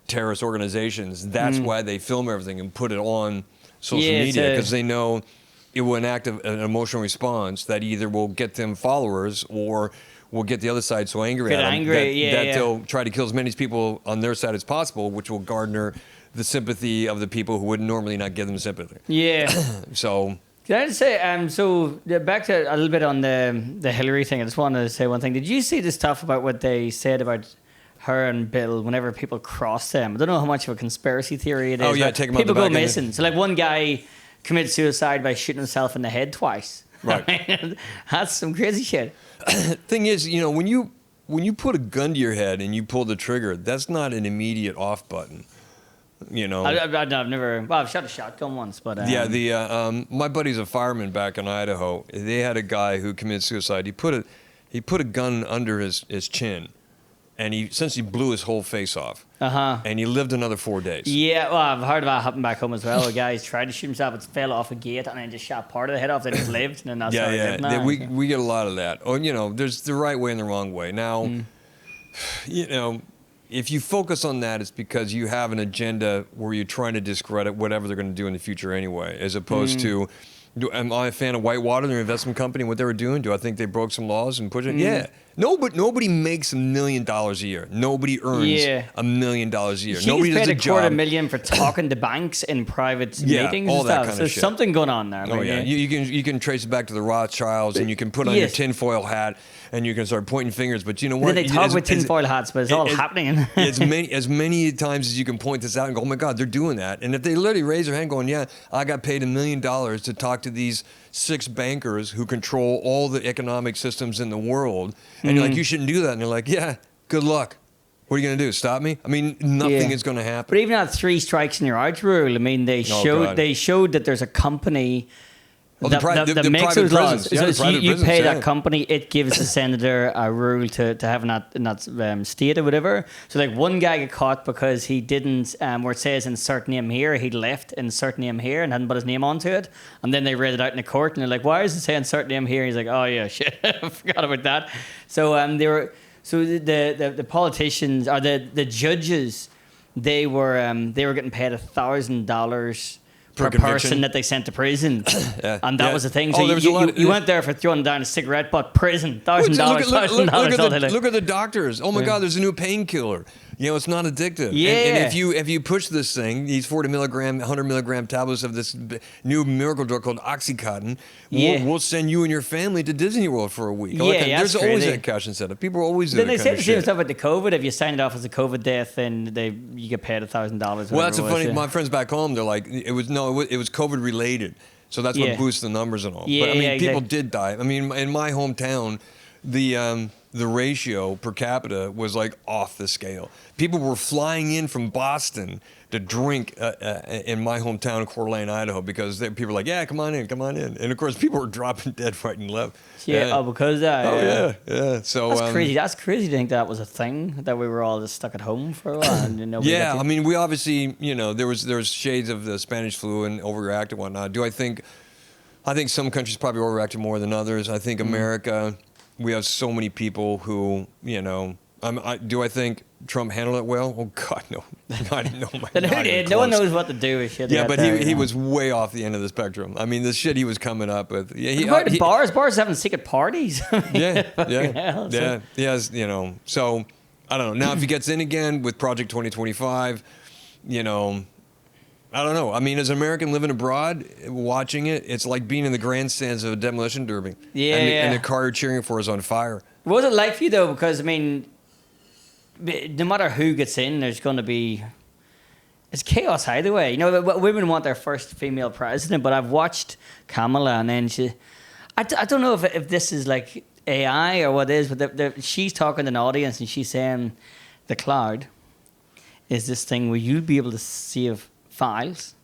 terrorist organizations. That's why they film everything and put it on social media because they know it will enact an emotional response that either will get them followers or will get the other side so angry at them that they'll try to kill as many people on their side as possible, which will garner the sympathy of the people who would normally not give them sympathy. Yeah. So. Can I just say, so back to a little bit on the Hillary thing. I just wanted to say one thing. Did you see the stuff about what they said about her and Bill whenever people cross them? I don't know how much of a conspiracy theory it is. Oh yeah, take them out people the back go missing. So like one guy commits suicide by shooting himself in the head twice. Right. That's some crazy shit. Thing is, when you put a gun to your head and you pull the trigger, that's not an immediate off button. I've never. Well, I've shot a shotgun once, but my buddy's a fireman back in Idaho. They had a guy who committed suicide. He put a gun under his chin, and he essentially blew his whole face off. And he lived another 4 days. Yeah, well, I've heard about it happen back home as well. A guy tried to shoot himself, it fell off a gate, and then just shot part of the head off. Then just lived, and then that's we get a lot of that. Oh, there's the right way and the wrong way. Now, if you focus on that, it's because you have an agenda where you're trying to discredit whatever they're going to do in the future anyway, as opposed to. Am I a fan of Whitewater, their investment company, and what they were doing? Do I think they broke some laws and pushed it? Yeah. Nobody makes $1 million a year. Nobody earns $1 million a year. Nobody does a job. $250,000 for talking to banks in private meetings all and that stuff. kind of so there's shit. Something going on there. Oh yeah, you can trace it back to the Rothschilds, and you can put on your tinfoil hat, and you can start pointing fingers. But you know what? Then they talk with tinfoil hats, but it's all happening. as many times as you can point this out and go, oh my God, they're doing that. And if they literally raise their hand, going, yeah, I got paid $1 million to talk to these 6 bankers who control all the economic systems in the world, and you're like, you shouldn't do that, and they're like, yeah, good luck. What are you going to do? Stop me? I mean, nothing is going to happen. But even that 3 strikes and you're out rule, I mean, they showed that there's a company that makes those laws. So you pay that company, it gives the senator a rule to have in that state or whatever. So like one guy got caught because he didn't, where it says insert name here, he left insert name here and hadn't put his name onto it. And then they read it out in the court and they're like, why does it say insert name here? He's like, oh yeah, shit, I forgot about that. So the politicians or the judges, they were getting paid $1,000 per person that they sent to prison. And that was the thing. So you went there for throwing down a cigarette butt, prison, $1,000. Look at the doctors. Oh my God, there's a new painkiller. It's not addictive. Yeah. And if you push this thing, these 40 milligram, 100 milligram tablets of this new miracle drug called Oxycontin, we'll send you and your family to Disney World for a week. There's always that cash incentive. People are always doing that. Then they said the same stuff about the COVID. If you signed it off as a COVID death, then you get paid $1,000. Well, that's funny. My friends back home, they're like, it was COVID related. So that's what boosts the numbers and all. But I mean, people did die. I mean, in my hometown, the ratio per capita was like off the scale. People were flying in from Boston to drink in my hometown of Coeur d'Alene, Idaho, because people were like, yeah, come on in. And of course, people were dropping dead right and left. Yeah, because of that. Oh, yeah. So that's crazy. That's crazy to think that was a thing, that we were all just stuck at home for a while. And nobody yeah, I mean, we obviously, there was shades of the Spanish flu and overreacted and whatnot. I think some countries probably overreacted more than others. I think America, we have so many people who, do I think Trump handled it well? Oh, God, no. I didn't know no one knows what to do with shit. Yeah, but he was way off the end of the spectrum. I mean, the shit he was coming up with. Yeah, bars having secret parties. Yeah. Hell, He has, so I don't know. Now, if he gets in again with Project 2025, I don't know. I mean, as an American living abroad, watching it, it's like being in the grandstands of a demolition derby. Yeah, and the car you're cheering for is on fire. What was it like for you, though? Because, I mean, no matter who gets in, there's going to be... It's chaos either way. Women want their first female president, but I've watched Kamala, and then she... I don't know if this is like AI or what it is, but she's talking to an audience, and she's saying the cloud is this thing where you'll be able to save files.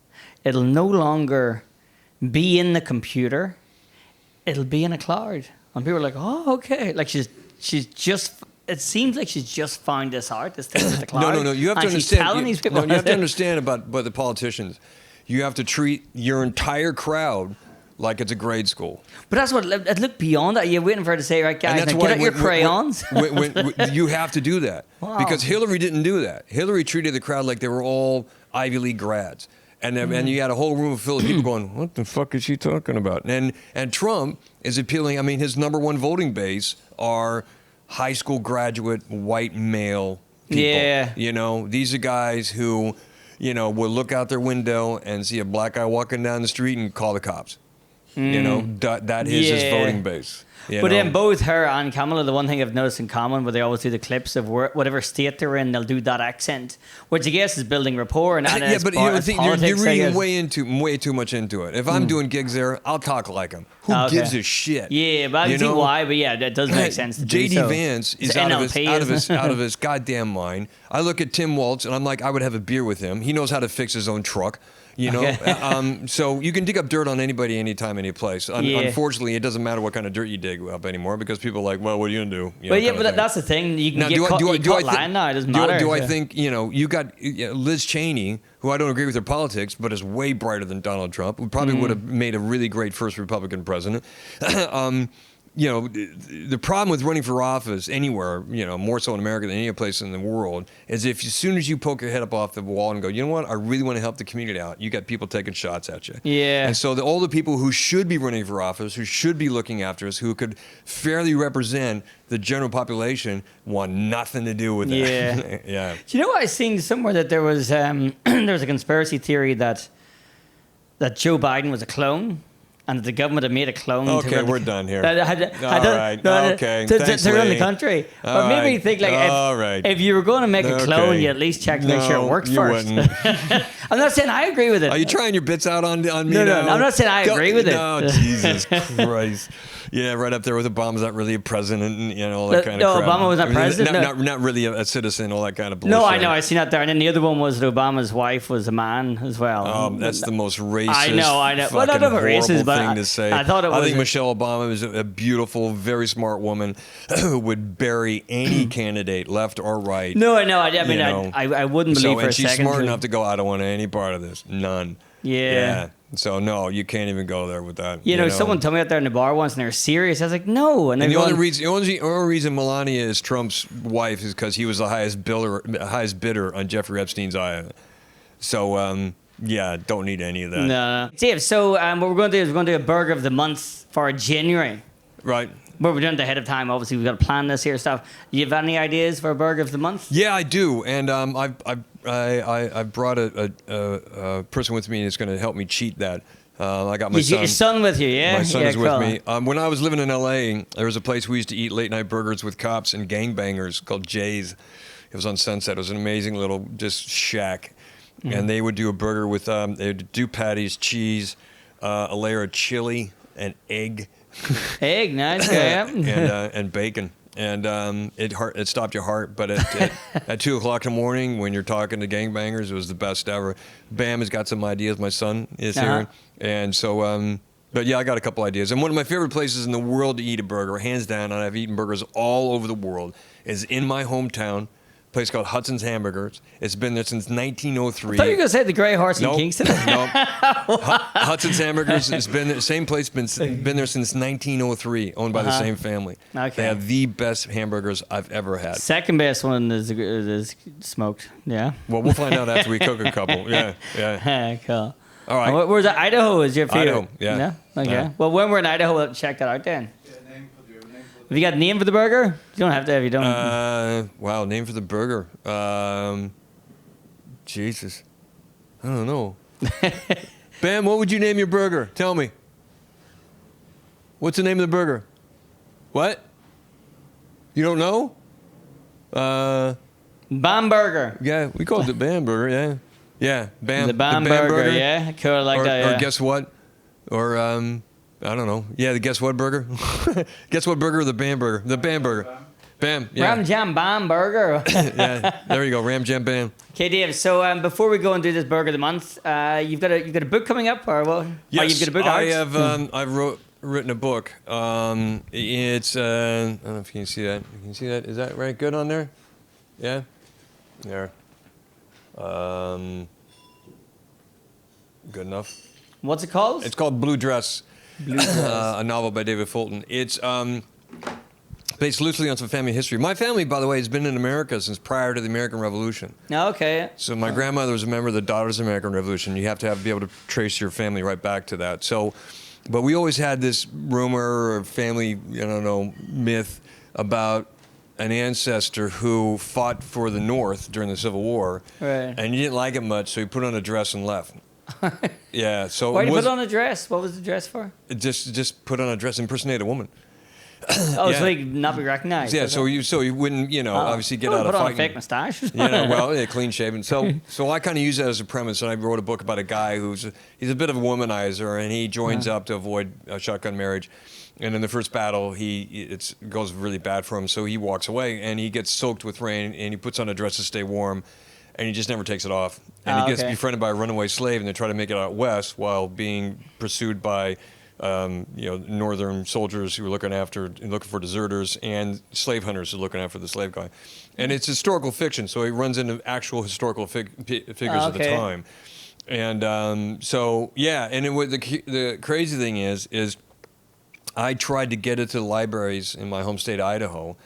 It'll no longer be in the computer. It'll be in a cloud. And people are like, oh, okay. Like she's just... It seems like she's just found this out, this thing with the cloud. No. You have to understand. You have to understand about the politicians. You have to treat your entire crowd like it's a grade school. But that's what. Look beyond that. You're waiting for her to say, right, guys, now get out your crayons. When you have to do that. Wow. Because Hillary didn't do that. Hillary treated the crowd like they were all Ivy League grads. And you had a whole room full of people going, what the fuck is she talking about? And Trump is appealing. I mean, his number one voting base are high school graduate white male people. Yeah. These are guys who, will look out their window and see a black guy walking down the street and call the cops. That is his voting base. But then both her and Kamala, the one thing I've noticed in common, where they always do the clips of whatever state they're in, they'll do that accent, which I guess is building rapport. And you're reading way too much into it. If I'm doing gigs there, I'll talk like him. Who gives a shit? Yeah, but I can see why. But yeah, that does make sense to do so. JD Vance is out of his goddamn mind. I look at Tim Waltz and I'm like, I would have a beer with him. He knows how to fix his own truck. So you can dig up dirt on anybody, anytime, any place. Unfortunately, it doesn't matter what kind of dirt you dig up anymore, because people are like, well, what are you gonna do? That's the thing. You can get caught lying now. It doesn't matter. Do I think you got Liz Cheney, who I don't agree with her politics, but is way brighter than Donald Trump, who probably would have made a really great first Republican president. The problem with running for office anywhere, more so in America than any other place in the world, is if as soon as you poke your head up off the wall and go, you know what, I really want to help the community out, you got people taking shots at you. Yeah. And so all the people who should be running for office, who should be looking after us, who could fairly represent the general population, want nothing to do with that. Yeah. Yeah. Do you know what I seen somewhere, that there was a conspiracy theory that Joe Biden was a clone? And the government had made a clone. Okay, we're done here. To run the country. But maybe you think, if you were going to make a clone, you at least check to make sure it works first. I'm not saying I agree with it. Are you trying your bits out on me now? No, I'm not saying I agree with it. No, Jesus Christ. Yeah, right up there with Obama's not really a president and all that kind of crap. No, Obama was not president. Not really a citizen, all that kind of bullshit. No, I know, I seen that there. And then the other one was that Obama's wife was a man as well. That's the most racist. I know. Well, not racist, but thing to say. I thought it was. I think Michelle Obama was a beautiful, very smart woman who would bury any candidate, left or right. No, I know. I wouldn't believe for a second. And she's smart enough to go, I don't want any part of this. None. Yeah. So no, you can't even go there with that. Someone told me out there in the bar once, and they were serious. I was like, no. And the only reason Melania is Trump's wife is because he was the highest bidder on Jeffrey Epstein's island. So don't need any of that. No. Dave, so what we're going to do is we're going to do a burger of the month for January. Right. But we're doing it ahead of time. Obviously, we've got to plan this here stuff. You have any ideas for a burger of the month? Yeah, I do. And I brought a person with me that's going to help me cheat that. I got my son. Your son with you, yeah? My son is with me. When I was living in L.A., there was a place we used to eat late-night burgers with cops and gangbangers called Jay's. It was on Sunset. It was an amazing little just shack. Mm-hmm. And they would do a burger with, they would do patties, cheese, a layer of chili, and egg. Egg, nice. Yeah. and bacon. and it stopped your heart. But at 2 o'clock in the morning, when you're talking to gangbangers, it was the best ever. Bam has got some ideas. My son is here, and so. But yeah, I got a couple ideas. And one of my favorite places in the world to eat a burger, hands down, and I've eaten burgers all over the world, is in my hometown. A place called Hudson's Hamburgers. It's been there since 1903. I thought you were going to say the Grey Horse in Kingston. No. Hudson's Hamburgers has been there. Same place, been there since 1903, owned by the same family. Okay. They have the best hamburgers I've ever had. Second best one is smoked. Yeah. Well, we'll find out after we cook a couple. Yeah. Cool. All right. Where's that? Idaho is your favorite? Idaho, yeah. Okay. Yeah. Well, when we're in Idaho, we'll check that out then. Have you got a name for the burger? You don't have to if you don't. Wow, name for the burger. Jesus. I don't know. Bam, what would you name your burger? Tell me. What's the name of the burger? What? You don't know? Bam Burger. Yeah, we call it the Bam Burger, yeah. Yeah, Bam. The Bam Burger, yeah. Cool, I like that, yeah. Or guess what? Or, I don't know. Yeah, the guess what burger? Guess what burger or the Bam Burger? The Bam Burger. Bam, yeah. Ram Jam Bam Burger. Yeah, there you go. Ram Jam Bam. Okay, Dave. So before we go and do this burger of the month, you've got a book coming up, or what? Yes, oh, you've got a book out? I have. I've written a book. It's. I don't know if you can see that. You can see that. Is that right? Good on there? Yeah. There. Good enough. What's it called? It's called Blue Dress. Blue Dress. A novel by David Fulton. It's based loosely on some family history. My family, by the way, has been in America since prior to the American Revolution. Okay. So my grandmother was a member of the Daughters of the American Revolution. You have to be able to trace your family right back to that. So, but we always had this rumor or family, myth about an ancestor who fought for the North during the Civil War. Right. And he didn't like it much, so he put on a dress and left. Yeah. So why did you put on a dress? What was the dress for? Just put on a dress, impersonate a woman. Oh, yeah. So he not be recognized. Yeah, so you wouldn't, obviously get out of fighting. Put on a fighting. fake mustache. Clean shaven. So I kind of use that as a premise, and I wrote a book about a guy he's a bit of a womanizer, and he joins up to avoid a shotgun marriage. And in the first battle, it goes really bad for him, so he walks away, and he gets soaked with rain, and he puts on a dress to stay warm, and he just never takes it off. And he gets befriended by a runaway slave, and they try to make it out west while being pursued by northern soldiers who were looking for deserters, and slave hunters who are looking after the slave guy. And it's historical fiction, so he runs into actual historical figures of the time. And and the crazy thing is I tried to get it to the libraries in my home state, Idaho,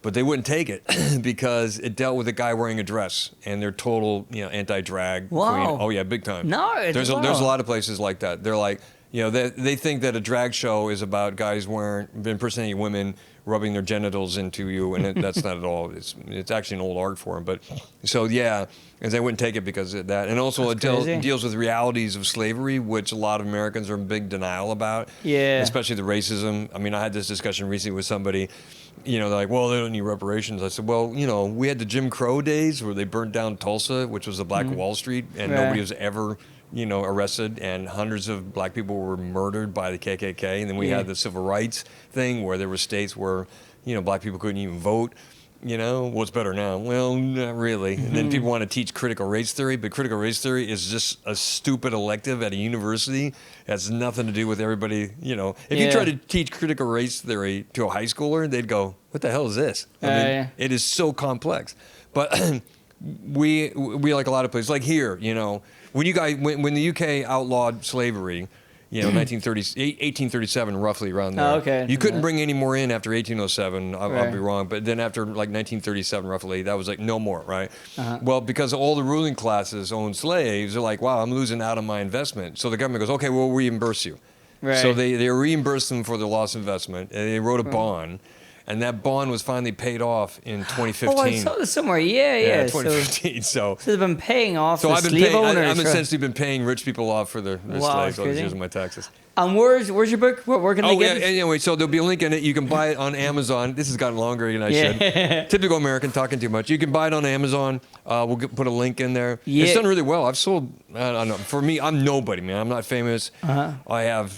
but they wouldn't take it because it dealt with a guy wearing a dress, and they're total, anti-drag queen. Oh yeah, big time. No, there's a lot of places like that. They're like, they think that a drag show is about guys impersonating women, rubbing their genitals into you, and that's not at all. It's actually an old art form. But so yeah, and they wouldn't take it because of that. And also it deals with realities of slavery, which a lot of Americans are in big denial about. Yeah. Especially the racism. I mean, I had this discussion recently with somebody. They're like, well, they don't need reparations. I said, well, we had the Jim Crow days where they burned down Tulsa, which was the Black Wall Street, and nobody was ever arrested, and hundreds of black people were murdered by the KKK. And then we had the civil rights thing where there were states where, black people couldn't even vote. What's better now? Well, not really. And then people want to teach critical race theory, but critical race theory is just a stupid elective at a university. It has nothing to do with everybody, If you try to teach critical race theory to a high schooler, they'd go, what the hell is this? It is so complex. But we like a lot of places, like here, when the UK outlawed slavery, 1837, roughly around there. Oh, okay. You couldn't bring any more in after 1807. I'll be wrong, but then after like 1937, roughly, that was like no more, right? Well, because all the ruling classes owned slaves, they're like, wow, I'm losing out on my investment. So the government goes, okay, we'll reimburse you. Right. So they reimbursed them for their lost investment, and they wrote a bond. And that bond was finally paid off in 2015. Oh, I saw this somewhere. Yeah. 2015. So they've been paying off the slave owners. I've essentially been paying rich people off for their slaves all these years of my taxes. And where's your book? Where can they get it? Anyway, so there'll be a link in it. You can buy it on Amazon. This has gotten longer than I should. Typical American, talking too much. You can buy it on Amazon. We'll put a link in there. Yeah. It's done really well. I've sold, I don't know. For me, I'm nobody, man. I'm not famous. I have,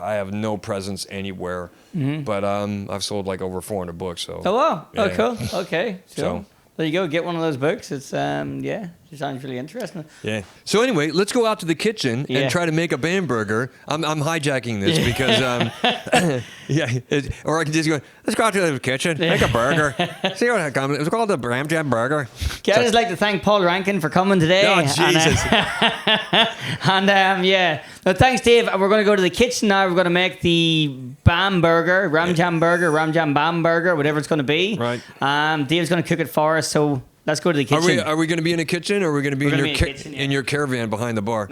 I have no presence anywhere. But I've sold like over 400 books. So. Oh wow! Yeah. Oh cool. Okay. So there you go. Get one of those books. It's it sounds really interesting. Yeah. So anyway, let's go out to the kitchen and try to make a Bamberger. I'm hijacking this because or I can just go. Let's go out to the kitchen, make a burger. See what comes. It's called the Ram Jam Burger. Okay, I'd just like to thank Paul Rankin for coming today. Oh Jesus! No, thanks, Dave. We're going to go to the kitchen now. We're going to make the Bamberger, Ram Jam Burger, Ram Jam Bamberger, whatever it's going to be. Right. Dave's going to cook it for us. So. Let's go to the kitchen. Are we going to be in a kitchen, or are we going to be in in your caravan behind the bar?